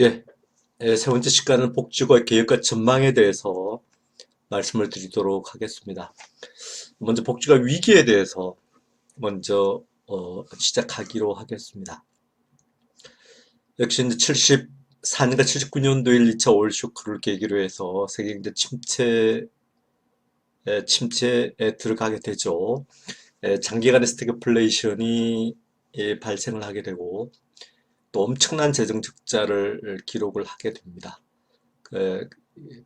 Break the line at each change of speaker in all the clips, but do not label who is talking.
예, 세 번째 시간은 복지과 개혁과 전망에 대해서 말씀을 드리도록 하겠습니다. 먼저 복지가 위기에 대해서 먼저 시작하기로 하겠습니다. 역시 이제 74년과 79년도에 1차 오일 쇼크를 계기로 해서 세계 경제 침체에 들어가게 되죠. 장기간의 스태그플레이션이 발생을 하게 되고 또 엄청난 재정 적자를 기록을 하게 됩니다. 그,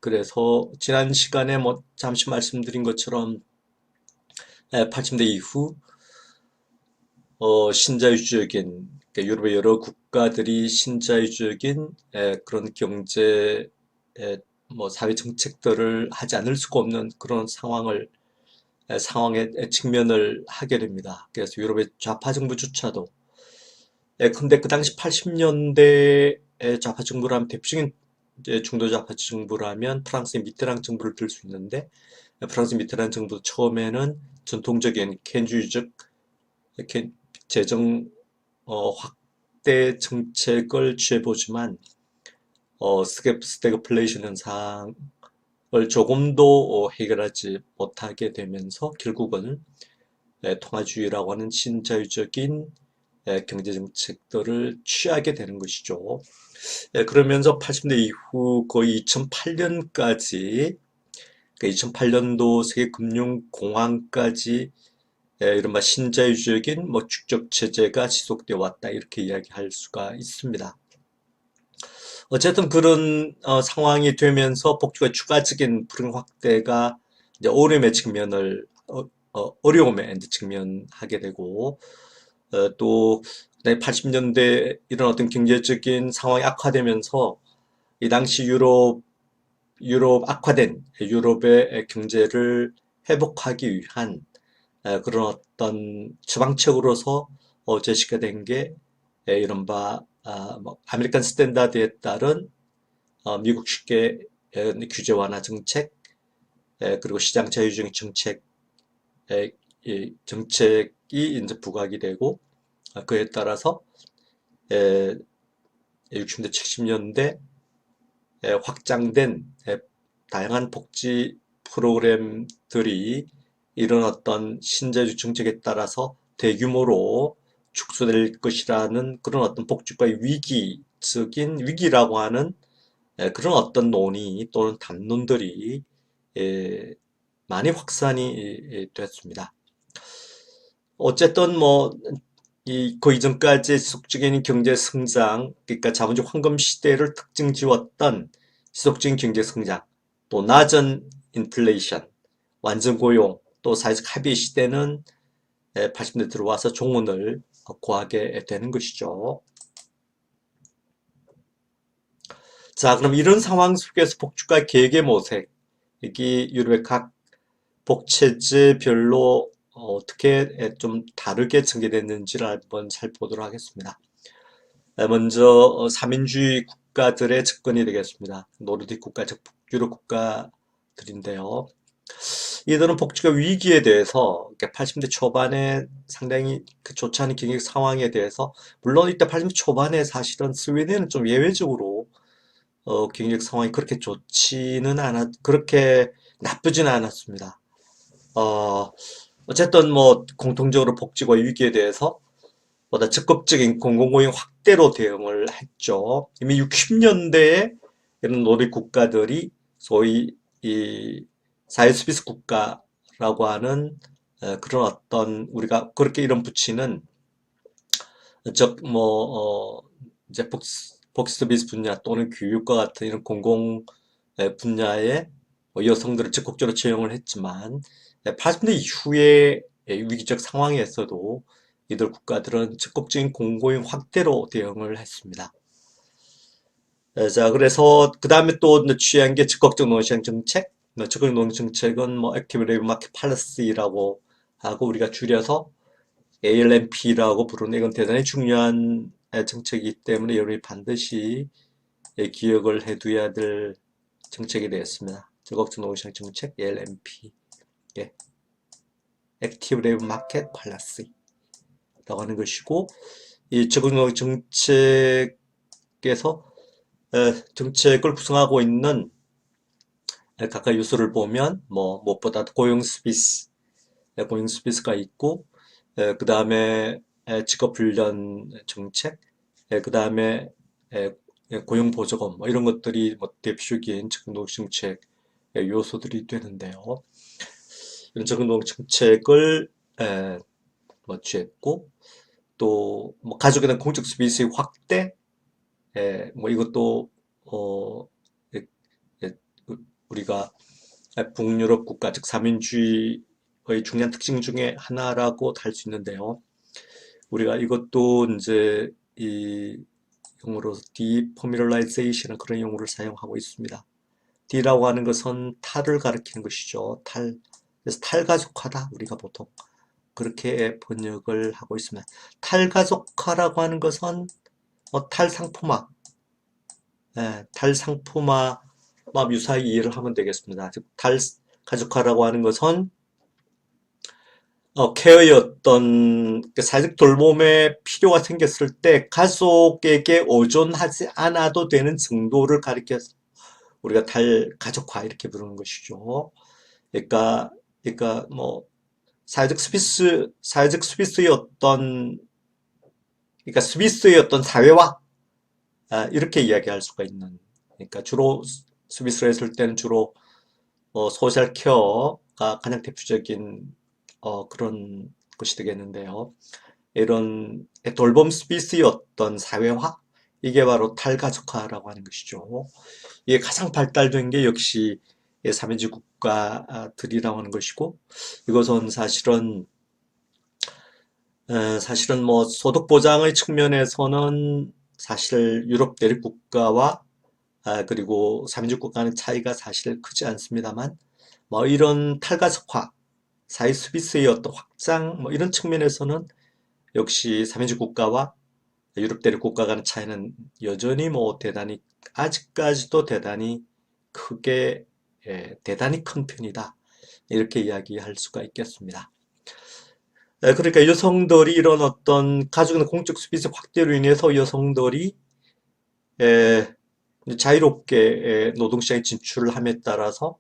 그래서 지난 시간에 뭐 잠시 말씀드린 것처럼 80대 이후 신자유주의적인 그러니까 유럽의 여러 국가들이 신자유주의적인 그런 경제 뭐 사회 정책들을 하지 않을 수가 없는 그런 상황에 직면을 하게 됩니다. 그래서 유럽의 좌파 정부조차도 근데 그 당시 80년대 좌파 정부라면 대표적인 중도 좌파 정부라면 프랑스의 미테랑 정부를 들 수 있는데 프랑스 미테랑 정부 처음에는 전통적인 켄주의적 재정 확대 정책을 취해보지만 스태그플레이션 현상을 조금도 해결하지 못하게 되면서 결국은 통화주의라고 하는 신자유적인 경제 정책들을 취하게 되는 것이죠. 그러면서 80년 이후 거의 2008년까지, 그러니까 2008년도 세계 금융공황까지 이른바 신자유주의적인 뭐 축적 체제가 지속되어 왔다 이렇게 이야기할 수가 있습니다. 어쨌든 그런 상황이 되면서 복지가 추가적인 불행 확대가 이제 어려움에 이제 직면하게 되고 또 80년대 이런 어떤 경제적인 상황이 악화되면서 이 당시 유럽 악화된 유럽의 경제를 회복하기 위한 그런 어떤 처방책으로서 제시가 된 게 이른바 뭐 아메리칸 스탠다드에 따른 미국식의 규제 완화 정책 그리고 시장 자유주의 정책이 이제 부각이 되고 그에 따라서 60년대 70년대 확장된 다양한 복지 프로그램들이 이런 어떤 신자유주의 정책에 따라서 대규모로 축소될 것이라는 그런 어떤 복지과의 위기라고 하는 그런 어떤 논의 또는 담론들이 많이 확산이 됐습니다. 어쨌든 뭐 그 이전까지 지속적인 경제 성장, 그러니까 자본주의 황금 시대를 특징 지었던 지속적인 경제 성장, 또 낮은 인플레이션, 완전 고용, 또 사회적 합의 시대는 80년대 들어와서 종언을 구하게 되는 것이죠. 자, 그럼 이런 상황 속에서 복지과 계획의 모색이 유럽의 각 복체제별로 어떻게 좀 다르게 전개됐는지를 한번 살펴보도록 하겠습니다. 먼저 3인주의 국가들의 접근이 되겠습니다. 노르딕 국가, 즉 북유럽 국가들인데요. 이들은 복지가 위기에 대해서 80대 초반에 상당히 좋지 않은 경제 상황에 대해서 물론 이때 80대 초반에 사실은 스웨덴은 좀 예외적으로 경제적 상황이 그렇게 나쁘지는 않았습니다. 어, 어쨌든 뭐 공통적으로 복지와 위기에 대해서 보다 적극적인 공공고용 확대로 대응을 했죠. 이미 60년대에 이런 노력 국가들이 소위 이 사회서비스 국가라고 하는 그런 어떤 우리가 그렇게 이름 붙이는 이제 복지서비스 분야 또는 교육과 같은 이런 공공 분야의 여성들을 적극적으로 채용을 했지만 80년대 이후의 위기적 상황에서도 이들 국가들은 적극적인 공고용 확대로 대응을 했습니다. 자, 그래서 그 다음에 또 취한 게 적극적 노동시장 정책. 적극적 노동 정책은 뭐 액티브 레이버 마켓 팔러시라고 하고 우리가 줄여서 ALMP라고 부르는 이건 대단히 중요한 정책이기 때문에 여러분이 반드시 기억을 해두어야 될 정책이 되었습니다. 적극적 노동시장 정책 ALMP. 예. 액티브 레이버 마켓 팔러시라고 하는 것이고 이 적극적 노동 정책에서 정책을 구성하고 있는 각각 요소를 보면 뭐 무엇보다 고용 서비스가 있고, 그 다음에 직업훈련 정책, 그 다음에 고용보조금 뭐 이런 것들이 뭐 대표적인 적응노동 정책 요소들이 되는데요. 이런 적응노동 정책을 뭐 취했고, 또 뭐 가족에 대한 공적 서비스의 확대, 뭐 이것도 예, 예, 우리가 북유럽 국가 즉 삼인주의의 중요한 특징 중에 하나라고 할 수 있는데요. 우리가 이것도 이제 이 용어로 depopularization 그런 용어를 사용하고 있습니다. D라고 하는 것은 탈을 가리키는 것이죠. 탈. 그래서 탈가족화다 우리가 보통 그렇게 번역을 하고 있습니다. 탈가족화라고 하는 것은 탈상품화, 탈상품화 유사히 이해를 하면 되겠습니다. 즉 탈가족화라고 하는 것은 케어의 어떤 사회적 돌봄의 필요가 생겼을 때 가족에게 의존하지 않아도 되는 정도를 가리켜서 우리가 탈가족화 이렇게 부르는 것이죠. 그러니까 뭐 사회적 서비스의 어떤 그러니까 서비스의 어떤 사회화 이렇게 이야기할 수가 있는. 그러니까 주로 서비스를 했을 때는 주로 소셜 케어가 가장 대표적인 그런 것이 되겠는데요. 이런 돌봄 서비스의 어떤 사회화 이게 바로 탈가족화라고 하는 것이죠. 이게 가장 발달된 게 역시 삼인지 국가들이라고 하는 것이고 이것은 사실은 뭐 소득 보장의 측면에서는 사실 유럽 대륙 국가와 그리고 삼인지 국가는 차이가 사실 크지 않습니다만 뭐 이런 탈가족화 사회 서비스의 어떤 확장 뭐 이런 측면에서는 역시 삼인지 국가와 유럽 대륙 국가 간의 차이는 여전히 뭐 대단히 아직까지도 대단히 크게 대단히 큰 편이다 이렇게 이야기할 수가 있겠습니다. 그러니까 여성들이 이런 어떤 가족의 공적 서비스 확대로 인해서 여성들이 에, 자유롭게 노동시장에 진출을 함에 따라서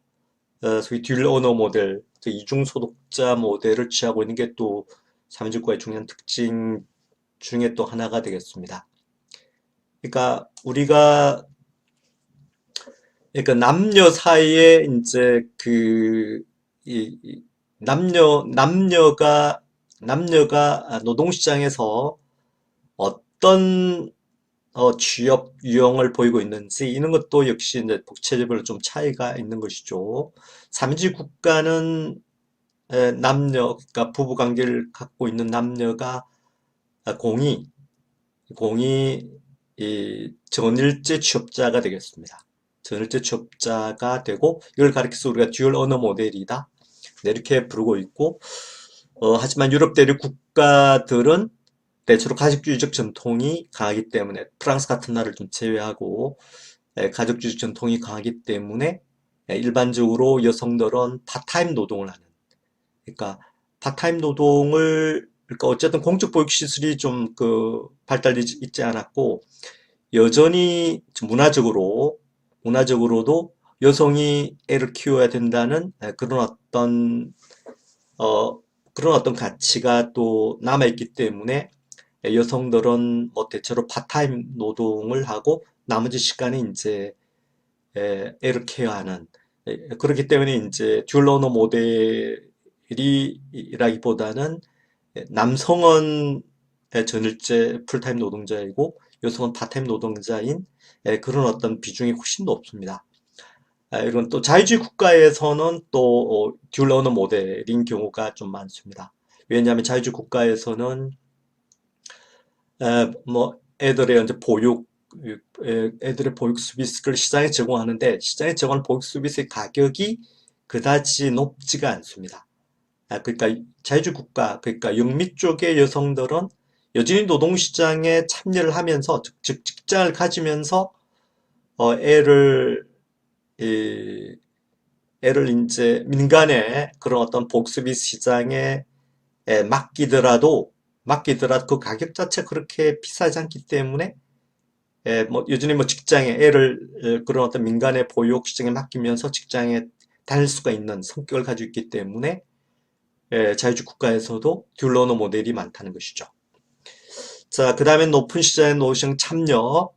소위 듀얼 오너 모델, 이중소득자 모델을 취하고 있는 게 또 사민주국가의 중요한 특징 중에 또 하나가 되겠습니다. 그러니까 남녀 사이에 이제 남녀가 노동시장에서 어떤 취업 유형을 보이고 있는지 이런 것도 역시 이제 국체적으로 좀 차이가 있는 것이죠. 삼인지 국가는 그러니까 부부 관계를 갖고 있는 남녀가 공이 이 전일제 취업자가 되겠습니다. 전일제 취업자가 되고 이걸 가리켜서 우리가 듀얼 어너 모델이다 네, 이렇게 부르고 있고 하지만 유럽 대륙 국가들은 대체로 가족주의적 전통이 강하기 때문에 프랑스 같은 나라를 좀 제외하고 가족주의적 전통이 강하기 때문에 일반적으로 여성들은 파타임 노동을 하는 그러니까 파타임 노동을 그러니까 어쨌든 공적 보육 시설이 좀 발달되지 있지 않았고 여전히 문화적으로도 여성이 애를 키워야 된다는 그런 어떤 가치가 또 남아있기 때문에 여성들은 뭐 대체로 파타임 노동을 하고 나머지 시간에 이제 애를 케어하는 그렇기 때문에 이제 듀얼 오너 모델이라기보다는 남성은 전일제 풀타임 노동자이고 여성은 파타임 노동자인 그런 어떤 비중이 훨씬 높습니다. 이건 또 자유주의 국가에서는 또 듀얼 오너 모델인 경우가 좀 많습니다. 왜냐하면 자유주의 국가에서는 뭐 애들의 이제 애들의 보육 서비스를 시장에 제공하는데 시장에 제공하는 보육 서비스의 가격이 그다지 높지가 않습니다. 그러니까 자유주의 국가, 그러니까 영미 쪽의 여성들은 여전히 노동시장에 참여를 하면서 즉 직장을 가지면서 애를 이제 민간의 그런 어떤 보육 서비스 시장에 맡기더라도 그 가격 자체 그렇게 비싸지 않기 때문에 뭐 여전히 뭐 직장에 애를 그런 어떤 민간의 보육 시장에 맡기면서 직장에 다닐 수가 있는 성격을 가지고 있기 때문에 자유주의 국가에서도 듀얼러너 모델이 많다는 것이죠. 자, 그 다음에 높은 시장의 노시형 참여,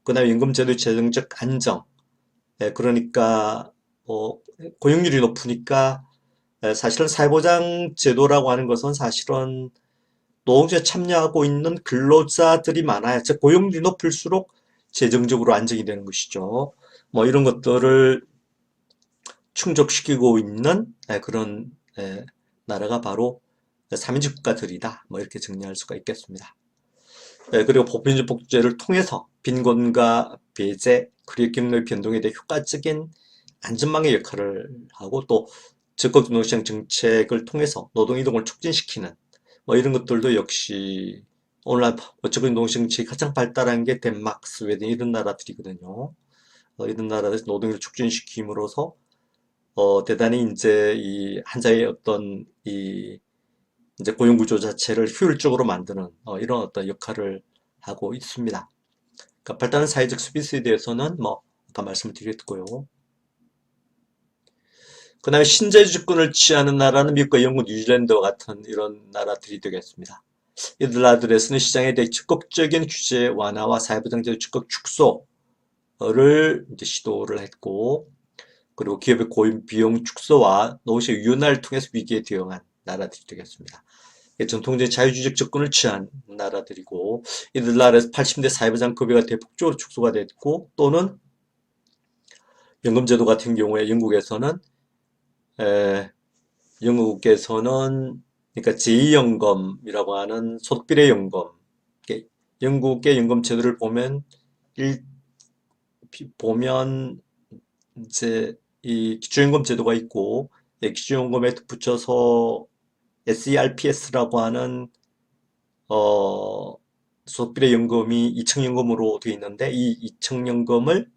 그 다음에 임금제도의 재정적 안정. 그러니까 고용률이 높으니까 사실은 사회보장 제도라고 하는 것은 사실은 노동조에 참여하고 있는 근로자들이 많아야 즉 고용률이 높을수록 재정적으로 안정이 되는 것이죠. 뭐 이런 것들을 충족시키고 있는 그런 나라가 바로 삼인지 국가들이다. 뭐 이렇게 정리할 수가 있겠습니다. 그리고 보편적 복지제를 통해서 빈곤과 배제, 그리고 경로의 변동에 대해 효과적인 안전망의 역할을 하고 또 적극 노동시장 정책을 통해서 노동이동을 촉진시키는 뭐 이런 것들도 역시 오늘날 적극 노동시장 정책이 가장 발달한 게 덴마크, 스웨덴 이런 나라들이거든요. 이런 나라에서 노동을 촉진시킴으로써 대단히 이제 이 한자의 어떤 이 이제 고용 구조 자체를 효율적으로 만드는 이런 어떤 역할을 하고 있습니다. 그러니까 발달한 사회적 서비스에 대해서는 뭐 아까 말씀을 드렸고요. 그 다음에 신자유주권을 취하는 나라는 미국과 영국, 뉴질랜드와 같은 이런 나라들이 되겠습니다. 이들 나라들에서는 시장에 대해 적극적인 규제 완화와 사회보장제도 적극 축소를 이제 시도를 했고, 그리고 기업의 고용 비용 축소와 노동시장 유연화를 통해서 위기에 대응한 나라들이 되겠습니다. 전통적인 자유주의적 접근을 취한 나라들이고, 이들 나라에서 80대 사회보장 급여가 대폭적으로 축소가 됐고, 또는 연금제도 같은 경우에 영국에서는 그러니까 제2연금이라고 하는 소득비례연금, 영국의 연금제도를 보면 이제 이 기초연금 제도가 있고, 기초연금에 붙여서 SERPS라고 하는 소득비례연금이 이층연금으로 되어 있는데, 이 이층연금을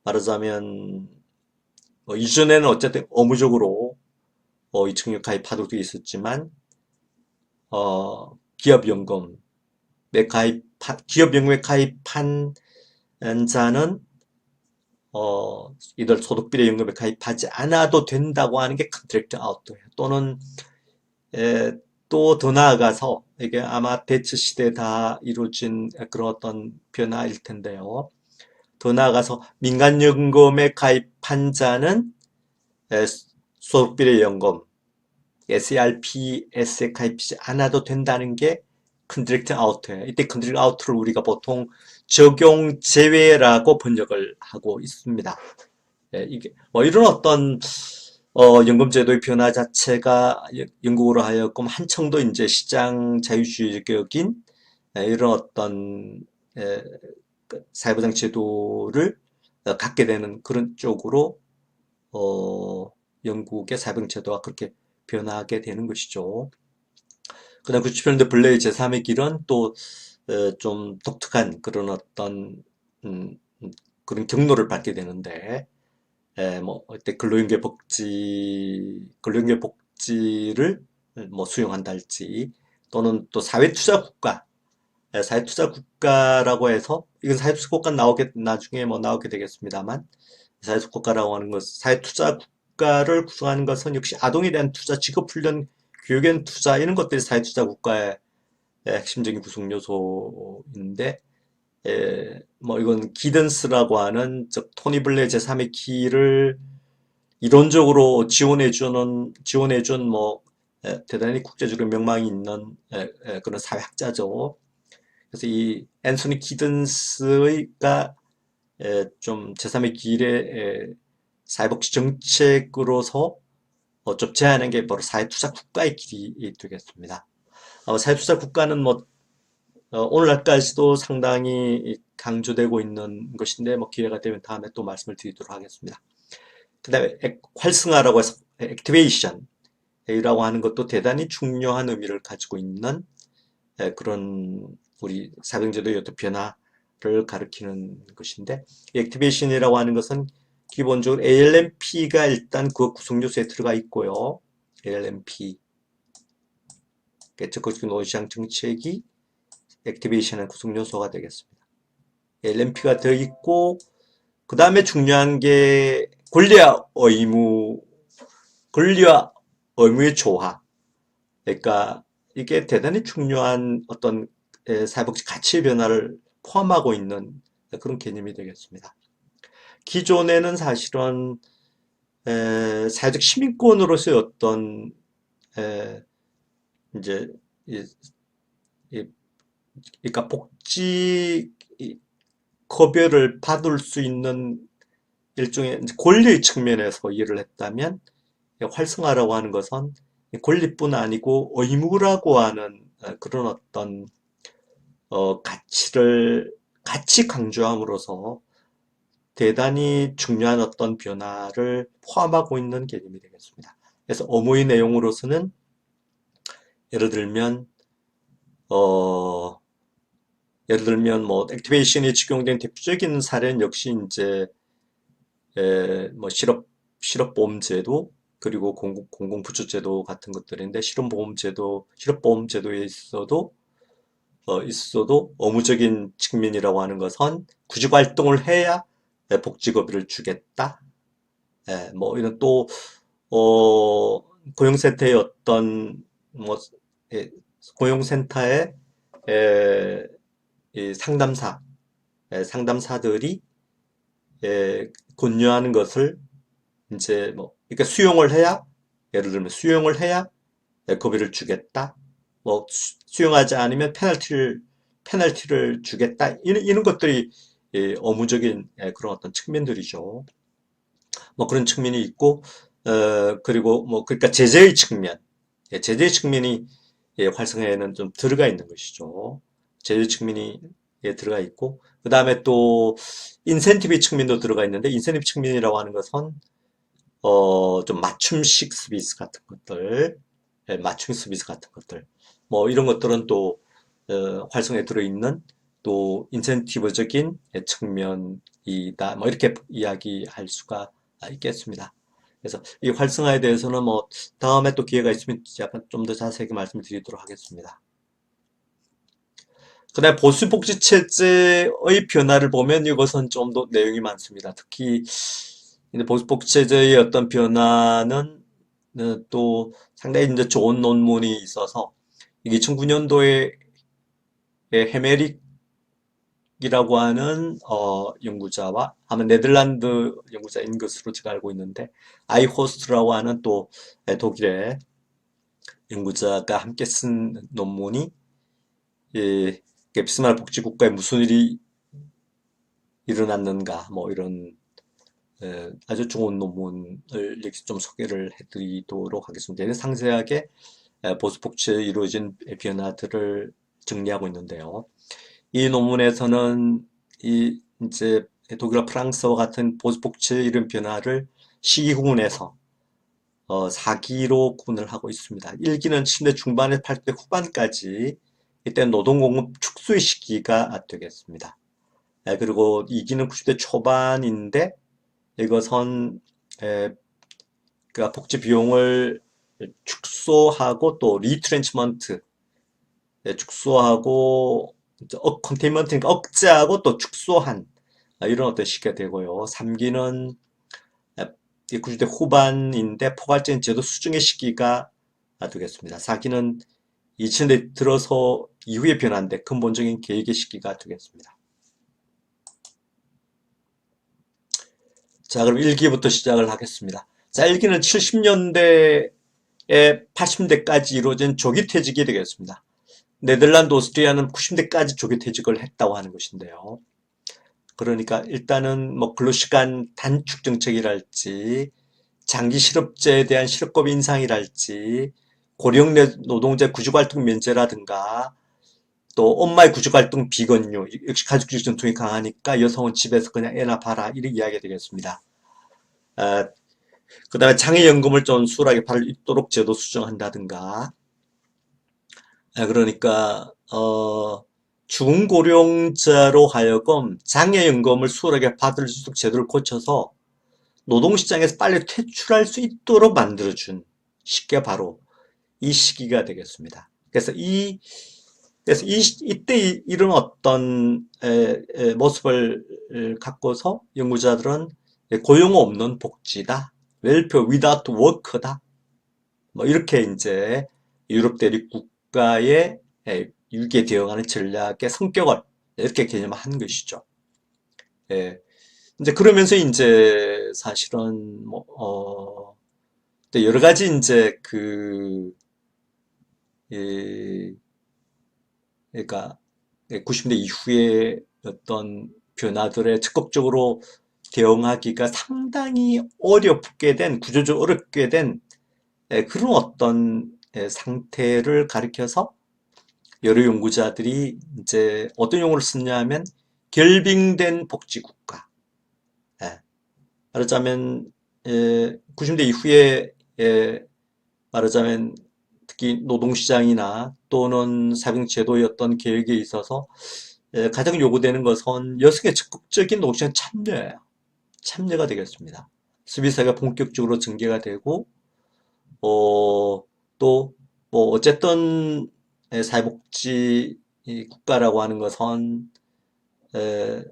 말하자면 이전에는 어쨌든 의무적으로 이층연금 가입하도록 되어 있었지만 기업연금에 기업연금에 가입한 자는 이들 소득비례연금에 가입하지 않아도 된다고 하는 게 컨트랙트 아웃도예요. 또는 또 더 나아가서 이게 아마 대처 시대에 다 이루어진 그런 어떤 변화일 텐데요. 더 나아가서 민간연금에 가입한 자는 소득비례연금 SERPS에 가입하지 않아도 된다는 게 컨트랙트 아웃이에요. 이때 컨트랙트 아웃을 우리가 보통 적용 제외라고 번역을 하고 있습니다. 이게 뭐 이런 어떤 연금제도의 변화 자체가 영국으로 하여금 한층 더 이제 시장 자유주의적인 이런 어떤 사회보장 제도를 갖게 되는 그런 쪽으로 영국의 사회보장 제도가 그렇게 변하게 되는 것이죠. 그 다음 90년대 블레의 제3의 길은 또 좀 독특한 그런 어떤 그런 경로를 밟게 되는데 뭐 이때 근로인계 복지를 뭐 수용한다 할지 또는 또 사회투자 국가라고 해서 이건 사회투자 국가 나중에 뭐 나오게 되겠습니다만 사회투자 국가라고 하는 것 사회투자 국가를 구성하는 것은 역시 아동에 대한 투자, 직업훈련, 교육에 대한 투자 이런 것들이 사회투자 국가의 핵심적인 구성 요소인데 뭐 이건 기든스라고 하는 즉 토니 블레 제3의 기를 이론적으로 지원해준 뭐 대단히 국제적으로 명망이 있는 그런 사회학자죠. 그래서 이 앤소니 기든스가 좀 제3의 길의 사회복지 정책으로서 좀 제안한 게 바로 사회투자 국가의 길이 되겠습니다. 사회투자 국가는 뭐 오늘날까지도 상당히 강조되고 있는 것인데 뭐 기회가 되면 다음에 또 말씀을 드리도록 하겠습니다. 그 다음에 활성화라고 해서 액티베이션이라고 하는 것도 대단히 중요한 의미를 가지고 있는 그런 우리 사병제도의 어떤 변화를 가리키는 것인데 액티베이션이라고 하는 것은 기본적으로 ALMP가 일단 그 구성 요소에 들어가 있고요. ALMP 적극적인 노동시장 정책이 액티베이션의 구성 요소가 되겠습니다. LMP가 더 있고, 그 다음에 중요한 게 권리와 의무의 조화. 그러니까 이게 대단히 중요한 어떤 사회복지 가치의 변화를 포함하고 있는 그런 개념이 되겠습니다. 기존에는 사실은 사회적 시민권으로서의 어떤 이제 이, 이, 그러니까 복지 급여를 받을 수 있는 일종의 권리의 측면에서 이해를 했다면 활성화라고 하는 것은 권리뿐 아니고 의무라고 하는 그런 어떤 같이 강조함으로써 대단히 중요한 어떤 변화를 포함하고 있는 개념이 되겠습니다. 그래서 의무의 내용으로서는 예를 들면 어, 뭐 액티베이션이 적용된 대표적인 사례는 역시 이제 뭐 실업보험제도 그리고 공공부처제도 같은 것들인데 실업보험제도에 있어도 의무적인 측면이라고 하는 것은 구직활동을 해야 복지급여를 주겠다. 뭐 이런 또 고용센터의 어떤 뭐 예, 고용센터의 이 상담사들이 권유하는 것을 이제 뭐 그러니까 예를 들면 수용을 해야 급여를 주겠다. 뭐 수용하지 않으면 페널티를 주겠다. 이런 것들이 의무적인 그런 어떤 측면들이죠. 뭐 그런 측면이 있고 그리고 뭐 그러니까 제재의 측면이 활성화에는 좀 들어가 있는 것이죠. 제재 측면이 들어가 있고 그 다음에 또 인센티브 측면도 들어가 있는데 인센티브 측면이라고 하는 것은 좀 맞춤식 서비스 같은 것들, 맞춤 서비스 같은 것들, 뭐 이런 것들은 또 활성화에 들어있는 또 인센티브적인 측면이다. 뭐 이렇게 이야기할 수가 있겠습니다. 그래서 이 활성화에 대해서는 뭐 다음에 또 기회가 있으면 약간 좀 더 자세하게 말씀드리도록 하겠습니다. 그다음에 보수복지체제의 변화를 보면 이것은 좀 더 내용이 많습니다. 특히 보수복지체제의 어떤 변화는 또 상당히 이제 좋은 논문이 있어서 2009년도에 헤메릭이라고 하는 연구자와 아마 네덜란드 연구자인 것으로 제가 알고 있는데 아이호스트라고 하는 또 독일의 연구자가 함께 쓴 논문이 비스마르 복지국가에 무슨 일이 일어났는가 뭐 이런 아주 좋은 논문을 이렇게 좀 소개를 해드리도록 하겠습니다. 상세하게 보수복지에 이루어진 변화들을 정리하고 있는데요. 이 논문에서는 이제 독일과 프랑스와 같은 보수복지의 이런 변화를 시기구분해서 4기로 구분을 하고 있습니다. 1기는 70대 중반에서 80대 후반까지 이때 노동공급 축소의 시기가 되겠습니다. 그리고 2기는 90대 초반인데 이것은 그러니까 복지 비용을 축소하고 또 리트렌치먼트 축소하고 컨테인먼트니까 억제하고 또 축소한 이런 어떤 시기가 되고요. 3기는 90대 후반인데 포괄적인 제도 수정의 시기가 되겠습니다. 4기는 2000대 들어서 이후의 변화인데 근본적인 계획의 시기가 되겠습니다. 자, 그럼 1기부터 시작을 하겠습니다. 자, 1기는 70년대에 80년대까지 이루어진 조기퇴직이 되겠습니다. 네덜란드, 오스트리아는 90년대까지 조기퇴직을 했다고 하는 것인데요. 그러니까 일단은 뭐 근로시간 단축 정책이랄지 장기 실업제에 대한 실업급 인상이랄지 고령 노동자 구직활동 면제라든가 또 엄마의 구직활동 비권유 역시 가족주의 전통이 강하니까 여성은 집에서 그냥 애나 봐라 이런 이야기가 되겠습니다. 그 다음에 장애연금을 좀 수월하게 받을 수 있도록 제도 수정한다든가 그러니까 중고령자로 하여금 장애연금을 수월하게 받을 수 있도록 제도를 고쳐서 노동시장에서 빨리 퇴출할 수 있도록 만들어준 시기가 바로 이 시기가 되겠습니다. 그래서 이 그래서 이때 이런 어떤 모습을 갖고서 연구자들은 고용 없는 복지다, welfare without work다, 뭐 이렇게 이제 유럽 대륙 국가의 위기에 대응하는 전략의 성격을 이렇게 개념한 것이죠. 예. 이제 그러면서 이제 사실은 뭐 또 여러 가지 이제 이, 그러니까 90년대 이후에 어떤 변화들에 적극적으로 대응하기가 상당히 어렵게 된, 구조적으로 어렵게 된 그런 어떤 상태를 가리켜서 여러 연구자들이 이제 어떤 용어를 쓰냐 하면 결빙된 복지국가. 예. 말하자면 90년대 이후에 말하자면 특히 노동시장이나 또는 사병제도의 어떤 계획에 있어서 가장 요구되는 것은 여성의 적극적인 노동시장 참여예요. 참여가 되겠습니다. 수비사가 본격적으로 전개가 되고 또 뭐 어쨌든 사회복지 국가라고 하는 것은 에,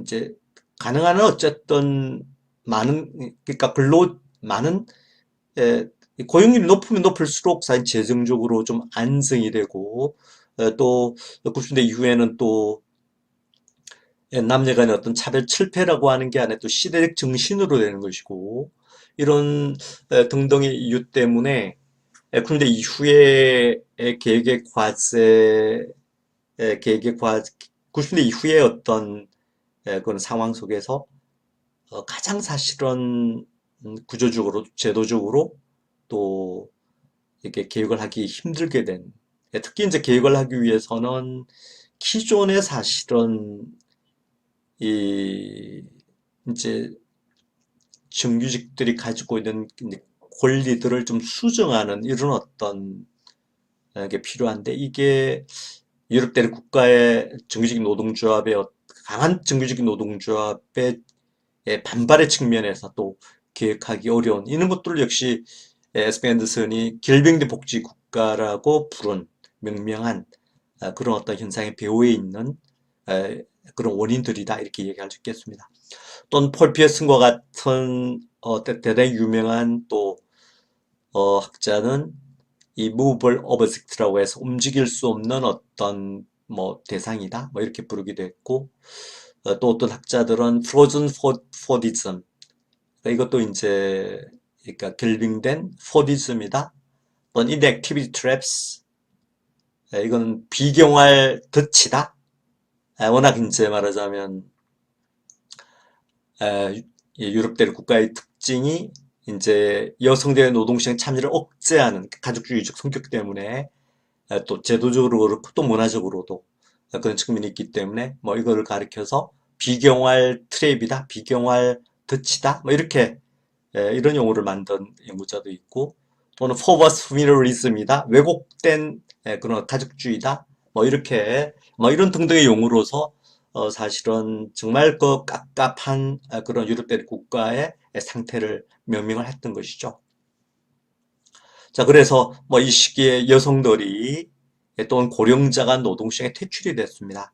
이제 가능한 한 어쨌든 많은 그러니까 근로 많은 에, 고용률이 높으면 높을수록 사실 재정적으로 좀 안정이 되고 또 90년대 이후에는 또 남녀 간의 어떤 차별 철폐라고 하는 게 아니라 또 시대적 정신으로 되는 것이고 이런 등등의 이유 때문에 그런데 이후에 계획의 과제, 계획의 과 90년대 이후에 어떤 그런 상황 속에서 가장 사실은 구조적으로, 제도적으로 또 이렇게 계획을 하기 힘들게 된, 특히 이제 계획을 하기 위해서는 기존에 사실은 이 이제 정규직들이 가지고 있는 권리들을 좀 수정하는 이런 어떤 게 필요한데 이게 유럽 대륙 국가의 정규직 노동조합의 강한 정규직 노동조합의 반발의 측면에서 또 계획하기 어려운 이런 것들 역시 에스펜 앤더슨이 결빙된 복지 국가라고 부른 명명한 그런 어떤 현상의 배후에 있는 그런 원인들이다 이렇게 얘기할 수 있겠습니다. 또는 폴 피어슨과 같은 대단히 유명한 또 학자는 이 movable object라고 해서 움직일 수 없는 어떤 뭐 대상이다 뭐 이렇게 부르기도 했고 또 어떤 학자들은 frozen Fordism 이것도 이제 그러니까 결빙된 Fordism이다 또는 inactivity traps 이건 비경활 덫이다 워낙 이제 말하자면 유럽 대륙 국가의 특징이 이제 여성들의 노동시장 참여를 억제하는 가족주의적 성격 때문에 또 제도적으로 그렇고 또 문화적으로도 그런 측면이 있기 때문에 뭐 이거를 가리켜서 비경활 트랩이다, 비경활 덫이다, 뭐 이렇게 이런 용어를 만든 연구자도 있고 또는 포버스 미너리즘이다, 왜곡된 그런 가족주의다, 뭐 이렇게 뭐 이런 등등의 용어로서 사실은 정말 그 깝깝한 그런 유럽 대륙 국가의 상태를 명명을 했던 것이죠. 자, 그래서 뭐 이 시기에 여성들이 또는 고령자가 노동시장에 퇴출이 됐습니다.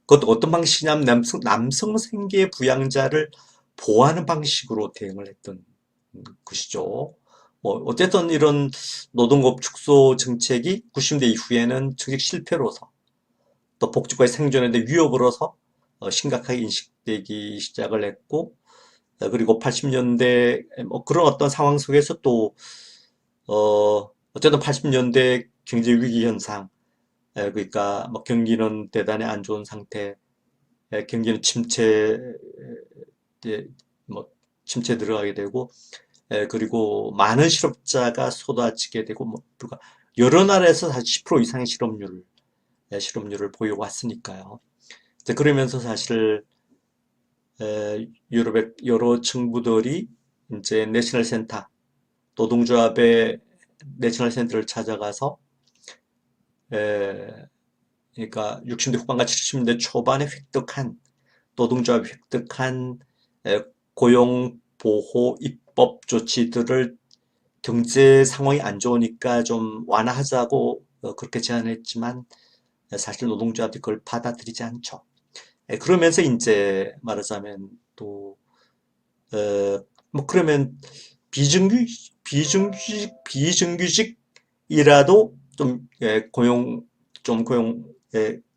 그것도 어떤 방식이냐면 남성 생계 부양자를 보호하는 방식으로 대응을 했던 것이죠. 뭐 어쨌든 이런 노동급 축소 정책이 90년대 이후에는 정책 실패로서 또 복지과의 생존에 대한 위협으로서 심각하게 인식되기 시작을 했고 그리고 80년대 뭐 그런 어떤 상황 속에서 또 어쨌든 80년대 경제 위기 현상 그러니까 뭐 경기는 대단히 안 좋은 상태 경기는 침체 뭐 침체 들어가게 되고 그리고 많은 실업자가 쏟아지게 되고 뭐 불과 여러 나라에서 사실 10% 이상의 실업률을 보여왔으니까요. 그러면서 사실 유럽의 여러 정부들이 이제 내셔널 센터 노동조합의 내셔널 센터를 찾아가서 그러니까 60년대 후반과 70년대 초반에 획득한 노동조합이 획득한 고용보호 입법 조치들을 경제 상황이 안 좋으니까 좀 완화하자고 그렇게 제안했지만 사실 노동조합이 그걸 받아들이지 않죠. 그러면서 이제 말하자면 또, 뭐 그러면 비정규직이라도 좀,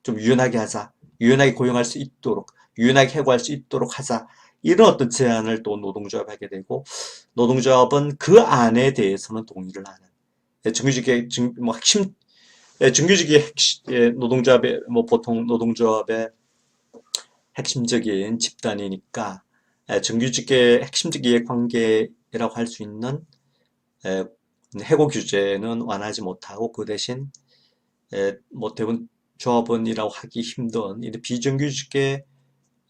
좀 유연하게 하자. 유연하게 고용할 수 있도록, 유연하게 해고할 수 있도록 하자. 이런 어떤 제안을 또 노동조합이 하게 되고, 노동조합은 그 안에 대해서는 동의를 하는. 뭐 핵심, 정규직이 노동조합의, 뭐 보통 노동조합의 핵심적인 집단이니까, 정규직의 핵심적 이해관계라고 할 수 있는 해고 규제는 완화하지 못하고 그 대신 뭐 대부분 조합원이라고 하기 힘든 이 비정규직의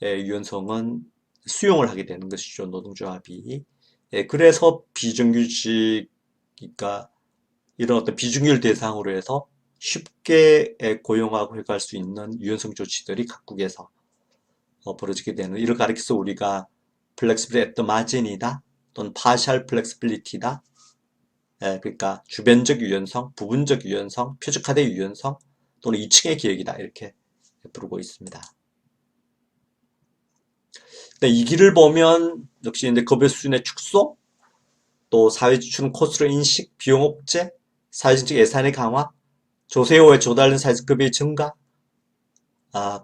유연성은 수용을 하게 되는 것이죠. 노동조합이. 그래서 비정규직이니까 이런 어떤 비중률 대상으로 해서 쉽게 고용하고 해갈 수 있는 유연성 조치들이 각국에서 벌어지게 되는, 이를 가리켜서 우리가 flexible at the margin이다 또는 partial flexibility다. 그러니까 주변적 유연성, 부분적 유연성, 표적화된 유연성 또는 2층의 기획이다, 이렇게 부르고 있습니다. 이 길을 보면 역시 이제 급여 수준의 축소, 또 사회지출 코스트로 인식, 비용 억제, 사회적 예산의 강화, 조세호에 조달된 사회급여의 증가,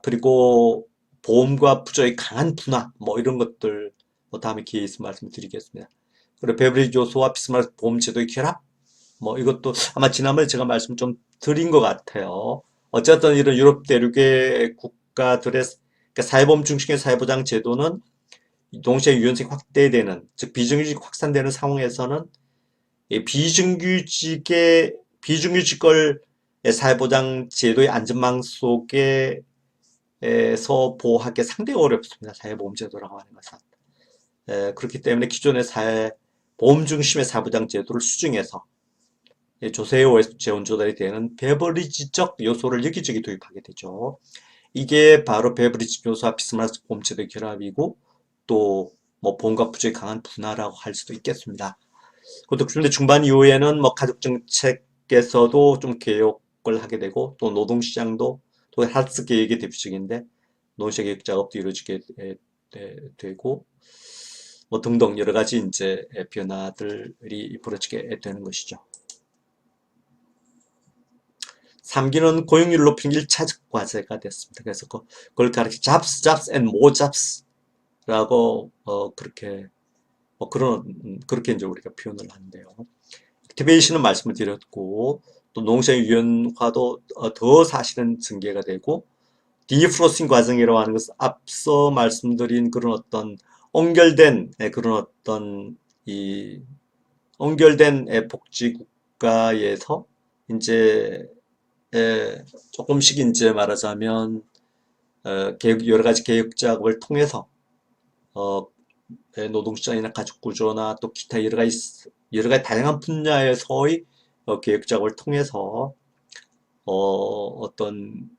그리고 보험과 부조의 강한 분화, 뭐 이런 것들, 뭐 다음에 기회에 있으면 말씀드리겠습니다. 그리고 베버리지 요소와 비스마르크 보험제도의 결합, 뭐 이것도 아마 지난번에 제가 말씀 좀 드린 것 같아요. 어쨌든 이런 유럽 대륙의 국가들의 그러니까 사회보험 중심의 사회보장 제도는 동시에 유연성이 확대되는, 즉 비정규직 확산되는 상황에서는 비정규직을 사회보장 제도의 안전망 속에서 보호하기 상당히 어렵습니다. 사회보험제도라고 하는 것은. 그렇기 때문에 기존의 보험 중심의 사회보장 제도를 수정해서 조세호의 재원 조달이 되는 베버리지적 요소를 여기저기 도입하게 되죠. 이게 바로 베버리지 요소와 비스마르크 보험제도의 결합이고, 또 뭐 보험과 부조의 강한 분화라고 할 수도 있겠습니다. 그런데 중반 이후에는 뭐 가족정책에서도 좀 개혁을 하게 되고, 또 노동시장도 또 하스 계획의 대표적인데 노동시장 개혁 작업도 이루어지게 되고, 뭐 등등 여러 가지 이제 변화들이 벌어지게 되는 것이죠. 3기는 고용률 높이는 1차적 과제가 됐습니다. 그래서 그걸 가리켜 jobs and more jobs라고 그렇게 그렇게 이제 우리가 표현을 하는데요. 액티베이션은 말씀을 드렸고, 또 노동시장 유연화도 더 사실은 전개가 되고, 디프로스팅 과정이라고 하는 것은 앞서 말씀드린 그런 어떤 그런 어떤 온결된 복지 국가에서 이제 조금씩 이제 말하자면 여러 가지 개혁 작업을 통해서 노동시장이나 가족구조나 또 기타 여러 가지 다양한 분야에서의 개혁 작업을 통해서 어떤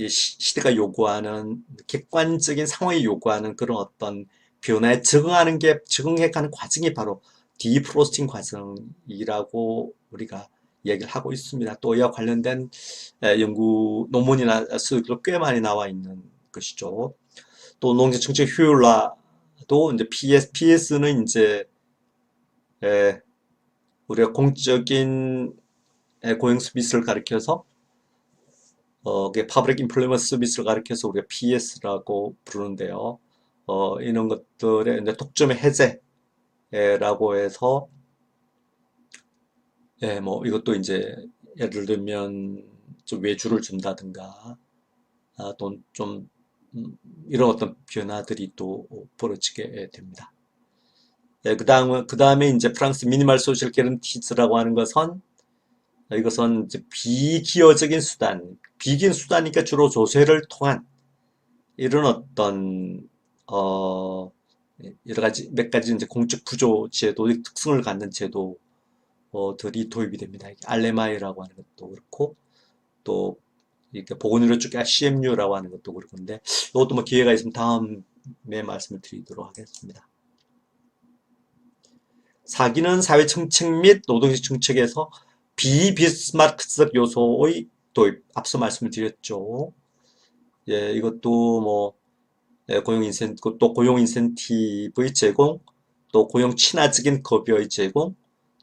시대가 요구하는 객관적인 상황이 요구하는 그런 어떤 변화에 적응해가는 과정이 바로 디프로스팅 과정이라고 우리가 얘기를 하고 있습니다. 또 이와 관련된 연구 논문이나 서적도 꽤 많이 나와 있는 것이죠. 또 농지 정책 효율화도 이제 PS는 이제 우리가 공적인 고용 서비스를 가리켜서 Public Employment Service를 가리켜서 우리가 PS라고 부르는데요. 이런 것들의 이제 독점의 해제라고 해서 뭐 이것도 이제 예를 들면 좀 외주를 준다든가 또는 좀 이런 어떤 변화들이 또 벌어지게 됩니다. 그 다음에 이제 프랑스 미니멀 소셜 개런티즈라고 하는 것은 이것은 이제 비기여적인 수단, 비기인 수단이니까 주로 조세를 통한 이런 어떤 여러 가지 몇 가지 이제 공적 부조 제도의 특성을 갖는 제도들이 도입이 됩니다. 알레마이라고 하는 것도 그렇고, 또 이렇게 보건의료 쪽에 CMU라고 하는 것도 그렇건데, 이것도 뭐 기회가 있으면 다음에 말씀을 드리도록 하겠습니다. 4기는 사회 정책 및 노동적 정책에서 비비스마르크적 요소의 도입, 앞서 말씀을 드렸죠. 예, 이것도 뭐, 예, 또 고용 인센티브의 제공, 또 고용 친화적인 급여의 제공,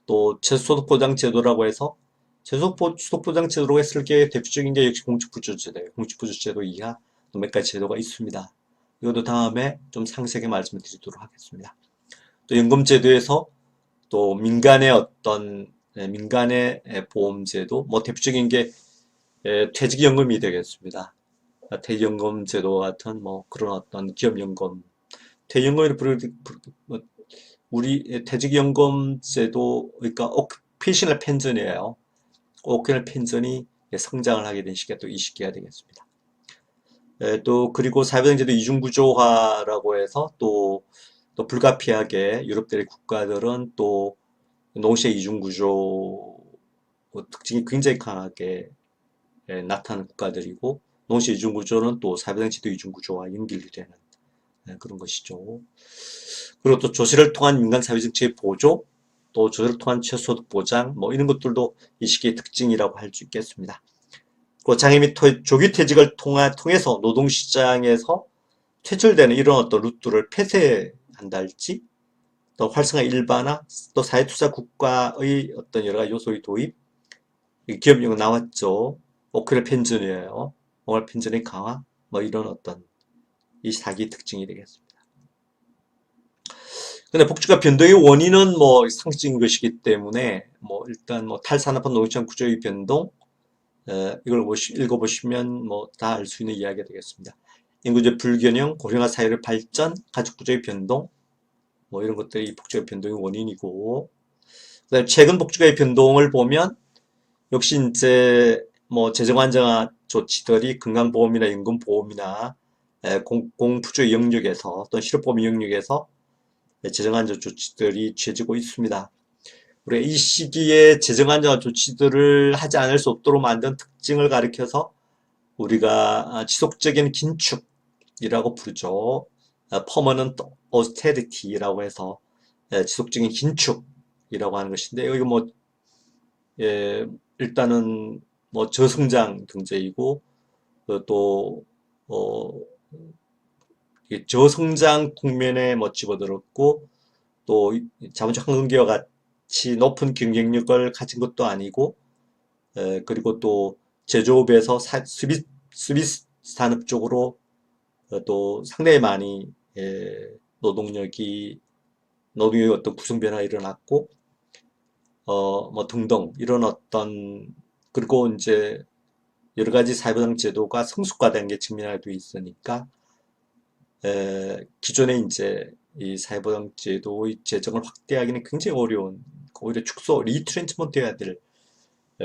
또 최소소득 보장 제도라고 해서 최소소득 보장 제도로 했을 게 대표적인 게 역시 공직부조제도예요. 공직부조제도 이하 또 몇 가지 제도가 있습니다. 이것도 다음에 좀 상세하게 말씀을 드리도록 하겠습니다. 또 연금제도에서 또 민간의 민간의 보험제도, 뭐 대표적인 게 퇴직연금이 되겠습니다. 퇴직연금 제도 같은 뭐 그런 어떤 기업연금, 퇴직연금을 우리 퇴직연금 제도, 그러니까 오큐페이셔널 펜션이에요. 오큐페이셔널 펜션이 성장을 하게 된 시기가 또 이 시기가 되겠습니다. 또 그리고 사회보장제도 이중구조화라고 해서 또 불가피하게 유럽 대 국가들은 또 농시의 이중구조 특징이 굉장히 강하게 나타나는 국가들이고, 농시 이중구조는 또 사회보장제도 이중구조와 연결이 되는 그런 것이죠. 그리고 또 조세를 통한 민간사회정책의 보조, 또 조세를 통한 최소소득 보장, 뭐 이런 것들도 이 시기의 특징이라고 할 수 있겠습니다. 그리고 장애 및 조기퇴직을 통해서 노동시장에서 퇴출되는 이런 어떤 루트를 폐쇄한다 할지, 또 활성화 일반화, 또 사회투자 국가의 어떤 여러 가지 요소의 도입, 기업용어 나왔죠. 오크레 펜션이에요. 오월 펜션의 강화, 뭐 이런 어떤 이 사기 특징이 되겠습니다. 근데 복지가 변동의 원인은 뭐 상식적인 것이기 때문에 뭐 일단 뭐 탈산업화 노동시장 구조의 변동, 이걸 읽어보시면 뭐 다 알 수 있는 이야기가 되겠습니다. 인구제 불균형, 고령화 사회의 발전, 가족 구조의 변동, 뭐 이런 것들이 복지가 변동의 원인이고, 그다음에 최근 복지가의 변동을 보면 역시 이제 뭐 재정 안정화 조치들이 건강보험이나 연금보험이나 공부조 영역에서 또는 실업보험 영역에서 재정 안정 조치들이 취해지고 있습니다. 우리가 이 시기에 재정 안정화 조치들을 하지 않을 수 없도록 만든 특징을 가리켜서 우리가 지속적인 긴축이라고 부르죠. permanent austerity라고 해서 지속적인 긴축이라고 하는 것인데, 여기 뭐 일단은 뭐 저성장 경제이고, 또 저성장 국면에 뭐 집어들었고, 또 자본주의 황금기와 같이 높은 경쟁력을 가진 것도 아니고, 그리고 또 제조업에서 수비 산업 쪽으로 또 상당히 많이 노동력의 어떤 구성 변화가 일어났고, 뭐 등등 이런 어떤, 그리고 이제 여러 가지 사회보장 제도가 성숙화된 게 측면에도 있으니까 기존에 이제 이 사회보장 제도의 재정을 확대하기는 굉장히 어려운, 오히려 리트렌치먼트 해야 될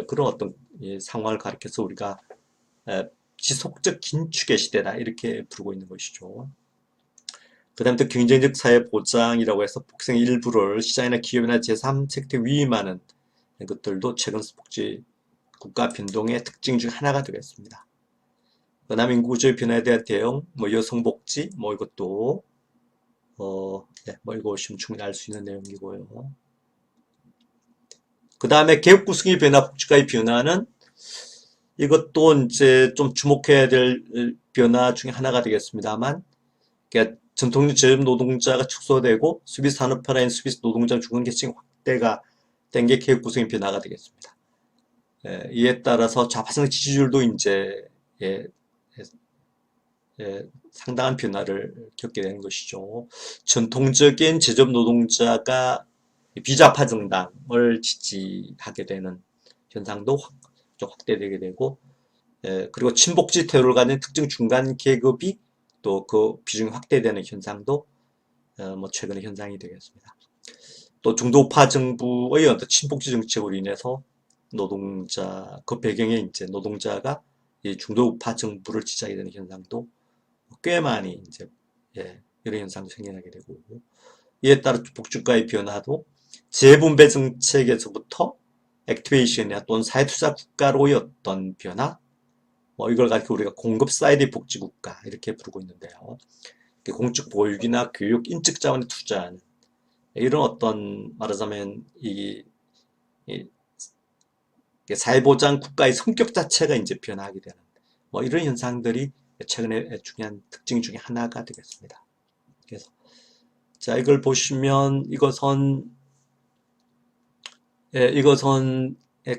그런 어떤 상황을 가리켜서 우리가 지속적 긴축의 시대다 이렇게 부르고 있는 것이죠. 그 다음에 또 경쟁적 사회보장이라고 해서 복생의 일부를 시장이나 기업이나 제3섹터에 위임하는 것들도 최근 복지 국가 변동의 특징 중 하나가 되겠습니다. 그 다음에 인구구조의 변화에 대한 대응, 뭐 여성복지, 뭐 이것도 뭐 읽어보시면 충분히 알 수 있는 내용이고요. 그 다음에 개혁 구성의 변화, 복지가의 변화는 이것도 이제 좀 주목해야 될 변화 중에 하나가 되겠습니다만, 그러니까 전통적 저임 노동자가 축소되고 수비 산업화라인 수비 노동자 중간 계층 확대가 된 게 개혁 구성의 변화가 되겠습니다. 이에 따라서 좌파성 지지율도 이제 상당한 변화를 겪게 되는 것이죠. 전통적인 제조업 노동자가 비좌파 정당을 지지하게 되는 현상도 좀 확대되게 되고, 그리고 친복지 태도를 가진 특정 중간 계급이 또 그 비중이 확대되는 현상도 뭐 최근의 현상이 되겠습니다. 또 중도우파 정부의 어떤 친복지 정책으로 인해서 노동자, 그 배경에 이제 노동자가 이 중도우파 정부를 지지하게 되는 현상도 꽤 많이 이제 이런 현상도 생겨나게 되고, 이에 따라 복지가의 변화도 재분배 정책에서부터 액티베이션이나 또는 사회투자 국가로의 어떤 변화, 뭐 이걸 가지고 우리가 공급 사이드 복지 국가 이렇게 부르고 있는데요. 공적 보육이나 교육, 인적 자원에 투자하는 이런 어떤 말하자면 이 사회보장 국가의 성격 자체가 이제 변하게 되는 뭐 이런 현상들이 최근에 중요한 특징 중에 하나가 되겠습니다. 그래서 자, 이걸 보시면 이것은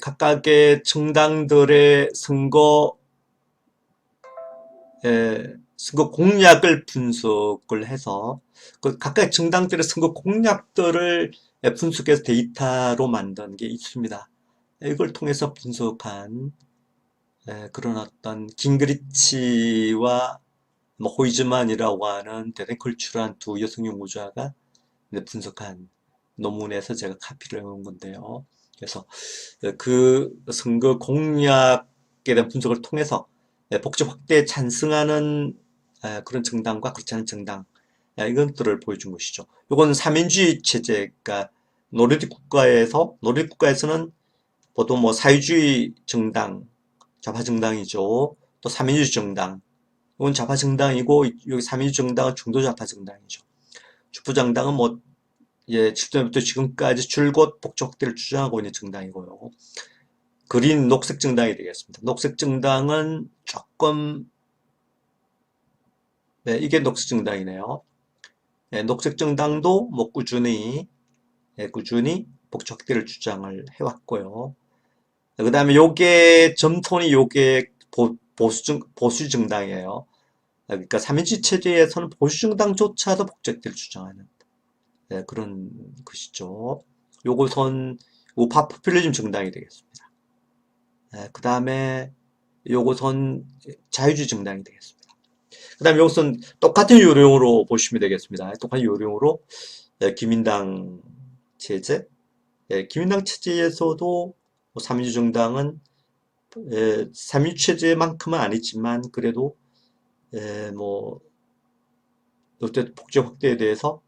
각각의 정당들의 선거 공약을 분석을 해서 그 각각 정당들의 선거 공약들을 분석해서 데이터로 만든 게 있습니다. 이걸 통해서 분석한 그런 어떤 깅그리치와 뭐 호이즈만이라고 하는 대단히 걸출한 두 여성 연구자가 분석한 논문에서 제가 카피를 해온 건데요. 그래서 그 선거 공약에 대한 분석을 통해서 복지 확대에 찬성하는 그런 정당과 그렇지 않은 정당 이것들을 보여준 것이죠. 이건 삼인주의 체제가 노르딕 국가에서는 보통 뭐 사회주의 정당, 좌파 정당이죠. 또 삼인주의 정당, 이건 좌파 정당이고 여기 삼인주의 정당은 중도 좌파 정당이죠. 주포정당은 뭐 70년부터 지금까지 줄곧 복지 확대를 주장하고 있는 정당이고요. 그린 녹색 정당이 되겠습니다. 녹색 정당은 조금 이게 녹색 정당이네요. 녹색 정당도 뭐 꾸준히 복지 확대를 주장을 해왔고요. 그 다음에 요게 점톤이 요게 보수 정당이에요. 그러니까 삼인지 체제에서는 보수 정당조차도 복지 확대를 주장하는 그런 것이죠. 요것은 우파 포퓰리즘 정당이 되겠습니다. 그 다음에 요것은 자유주의 정당이 되겠습니다. 그 다음에 요것은 똑같은 요령으로 보시면 되겠습니다. 똑같은 요령으로 기민당 체제, 기민당 체제에서도 삼인주 정당은 삼인주 체제만큼은 아니지만 그래도 뭐 어쨌든 복지 확대에 대해서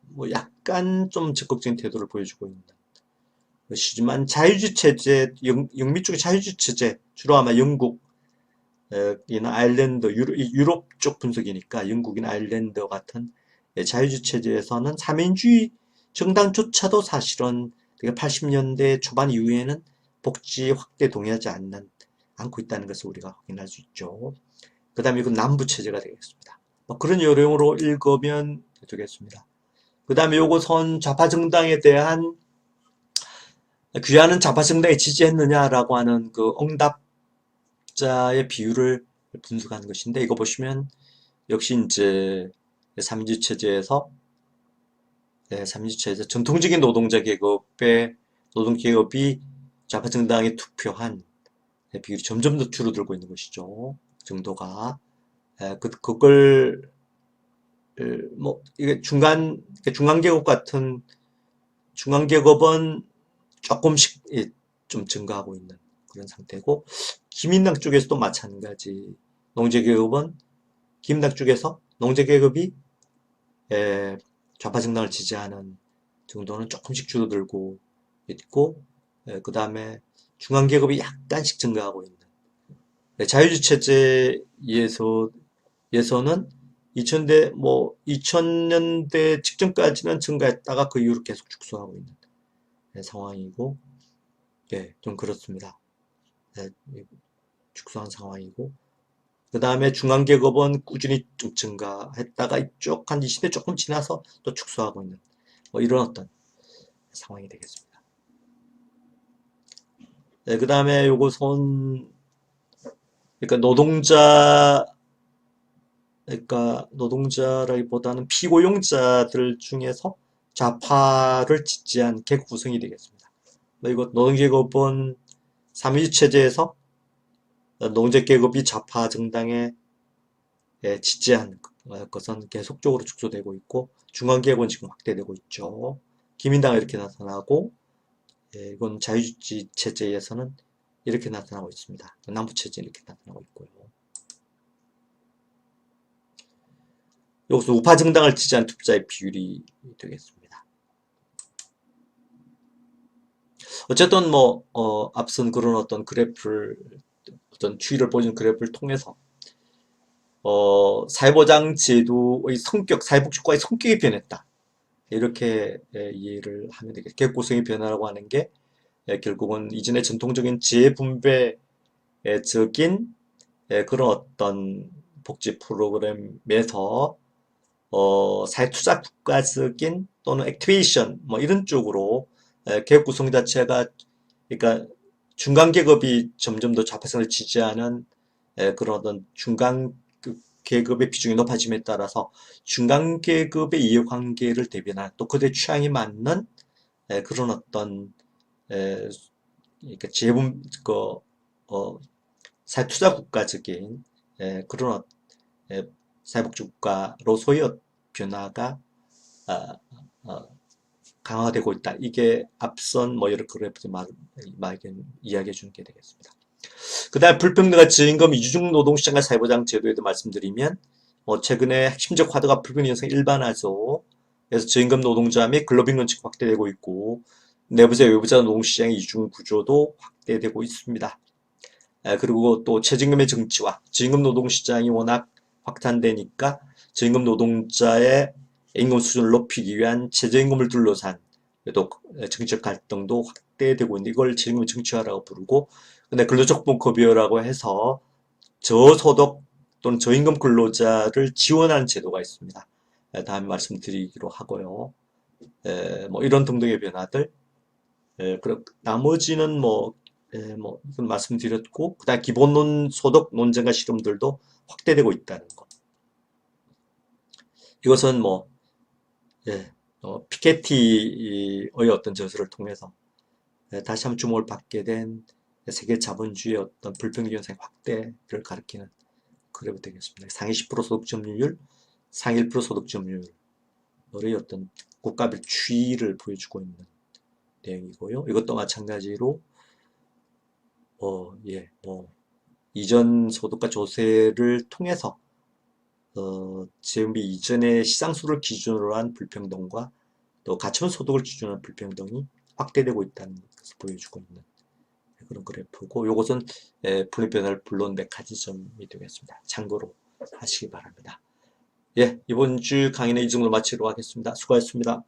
뭐 약간 좀 적극적인 태도를 보여주고 있는 것이지만 자유주의 체제, 영미 쪽의 자유주의 체제, 주로 아마 영국, 이나 아일랜드, 유럽 쪽 분석이니까 영국이나 아일랜드 같은 자유주의 체제에서는 삼인주의 정당조차도 사실은 80년대 초반 이후에는 복지 확대 동의하지 않고 있다는 것을 우리가 확인할 수 있죠. 그 다음에 이건 남부 체제가 되겠습니다. 뭐 그런 요령으로 읽으면 되겠습니다. 그 다음에 요것은 좌파 정당에 대한 귀하는 좌파 정당에 지지했느냐라고 하는 그 응답자의 비율을 분석하는 것인데 이거 보시면 역시 이제 삼인주 체제에서 전통적인 노동계급이 좌파 정당에 투표한 비율이 점점 더 줄어들고 있는 것이죠. 정도가 그걸 뭐 이게 중간계급 같은 중간계급은 조금씩 좀 증가하고 있는 그런 상태고 기민당 쪽에서도 마찬가지 농재계급은 기민당 쪽에서 농재계급이 좌파 정당을 지지하는 정도는 조금씩 줄어들고 있고 그 다음에 중간계급이 약간씩 증가하고 있는 자유주의 체제에서는 2000년대 직전까지는 증가했다가 그 이후로 계속 축소하고 있는 상황이고, 좀 그렇습니다. 축소한 상황이고, 그 다음에 중간계급은 꾸준히 좀 증가했다가 이쪽 한 20대 조금 지나서 또 축소하고 있는, 뭐 이런 어떤 상황이 되겠습니다. 그 다음에 요것은, 그러니까 노동자라기보다는 피고용자들 중에서 좌파를 지지한 계급 구성이 되겠습니다. 이거 노동계급은 삼인주 체제에서 농재계급이 좌파 정당에 지지한 것은 계속적으로 축소되고 있고 중간계급은 지금 확대되고 있죠. 기민당은 이렇게 나타나고 이건 자유주의 체제에서는 이렇게 나타나고 있습니다. 남부체제는 이렇게 나타나고 있고요. 여기서 우파 정당을 지지한 투표자의 비율이 되겠습니다. 어쨌든 뭐 앞선 그런 어떤 그래프를 어떤 추이를 보여준 그래프를 통해서 사회보장 제도의 성격, 사회복지국가의 성격이 변했다. 이렇게 이해를 하면 되겠습니다. 계급 구성의 변화라고 하는 게 결국은 이전의 전통적인 재분배적인 그런 어떤 복지 프로그램에서 사회투자 국가적인 또는 액티베이션 뭐 이런 쪽으로 계획 구성 자체가 그러니까 중간 계급이 점점 더 좌파성을 지지하는 그런 어떤 중간 계급의 비중이 높아짐에 따라서 중간 계급의 이해관계를 대변하는 또 그들의 취향에 맞는 그런 어떤 그러니까 재분 사회투자 국가적인 그런 사회복지 국가로서의 변화가 아, 어, 강화되고 있다. 이게 앞선 뭐 여러 그래프에서 이야기해 주는 게 되겠습니다. 그 다음 불평등한 저임금 이주중 노동시장과 사회보장 제도에도 말씀드리면 최근에 핵심적 화두가 불평등 현상이 일반화죠. 그래서 저임금 노동자 및 근로빈곤층 확대되고 있고 내부자 외부자 노동시장의 이중 구조도 확대되고 있습니다. 그리고 또 최저임금의 정치화, 저임금 노동시장이 워낙 확산되니까 저임금 노동자의 임금 수준을 높이기 위한 최저임금을 둘러싼 또 정치적 갈등도 확대되고 있는데 이걸 저임금 정치화라고 부르고 근데 근로조건급여라고 해서 저소득 또는 저임금 근로자를 지원하는 제도가 있습니다. 다음에 말씀드리기로 하고요. 뭐 이런 등등의 변화들 나머지는 이건 말씀드렸고 그다음 기본론 소득 논쟁과 실험들도 확대되고 있다는 것. 이것은 피케티의 어떤 저서를 통해서 다시 한번 주목을 받게 된 세계 자본주의의 어떤 불평등 현상 확대를 가리키는 그래프 되겠습니다. 상위 10% 소득 점유율, 상위 1% 소득 점유율의 어떤 국가별 추이를 보여주고 있는 내용이고요. 이것도 마찬가지로 이전 소득과 조세를 통해서 재분배 이전의 시장수를 기준으로 한 불평등과 또 가처분 소득을 기준으로 한 불평등이 확대되고 있다는 것을 보여주고 있는 그런 그래프고 이것은 분리 변화를 불러온 메커니즘이 되겠습니다. 참고로 하시기 바랍니다. 예, 이번 주 강의는 이 정도로 마치도록 하겠습니다. 수고하셨습니다.